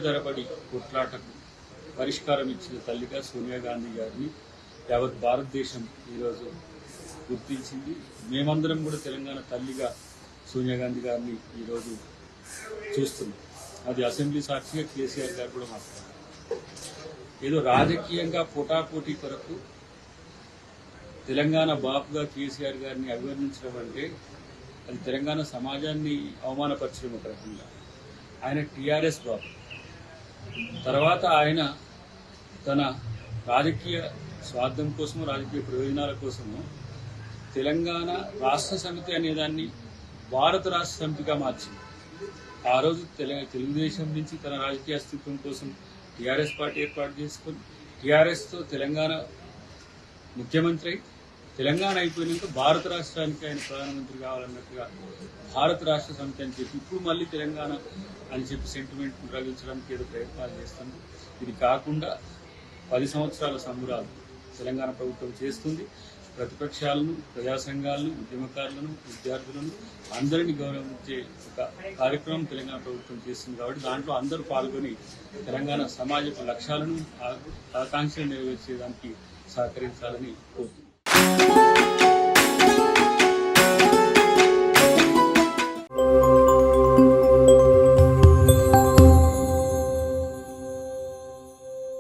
తరబడి కొట్లాటకు పరిష్కారం ఇచ్చిన తల్లిగా సోనియా గాంధీ గారిని యావత్ భారతదేశం ఈరోజు గుర్తించింది. మేమందరం కూడా తెలంగాణ తల్లిగా సోనియా గాంధీ గారిని ఈరోజు చూస్తున్నాం. అది అసెంబ్లీ సాక్షిగా కేసీఆర్ గారు కూడా మాట్లాడారు. ఏదో రాజకీయంగా పోటాపోటీ కొరకు తెలంగాణ బాపుగా కేసీఆర్ గారిని అభివర్ణించడం అంటే అది తెలంగాణ సమాజాన్ని అవమానపరచడం. ఒక రకంగా ఆయన టీఆర్ఎస్ బాపు, తర్వాత ఆయన తన రాజకీయ స్వార్థం కోసము, రాజకీయ ప్రయోజనాల కోసము తెలంగాణ రాష్ట్ర సమితి అనేదాన్ని భారత రాష్ట్ర సమితిగా మార్చింది. ఆ రోజు తెలుగుదేశం నుంచి తన రాజకీయ అస్తిత్వం కోసం టీఆర్ఎస్ పార్టీ ఏర్పాటు చేసుకొని టీఆర్ఎస్తో తెలంగాణ ముఖ్యమంత్రి అయి తెలంగాణ అయిపోయినాక భారత రాష్ట్రానికి ఆయన ప్రధానమంత్రి కావాలన్నట్టుగా భారత రాష్ట్ర సమితి అని చెప్పి ఇప్పుడు మళ్ళీ తెలంగాణ అని చెప్పి సెంటిమెంట్ రగించడానికి ఏదో ప్రయత్నాలు చేస్తుంది. ఇది కాకుండా 10 సంవత్సరాల సంబరాలు తెలంగాణ ప్రభుత్వం చేస్తుంది. ప్రతిపక్షాలను, ప్రజా సంఘాలను, ఉద్యమకారులను, విద్యార్థులను అందరినీ గౌరవించే ఒక కార్యక్రమం తెలంగాణ ప్రభుత్వం చేస్తుంది. కాబట్టి దాంట్లో అందరూ పాల్గొని తెలంగాణ సమాజపు లక్ష్యాలను, ఆకాంక్షలను నెరవేర్చేదానికి సహకరించాలని కోరుతున్నాను.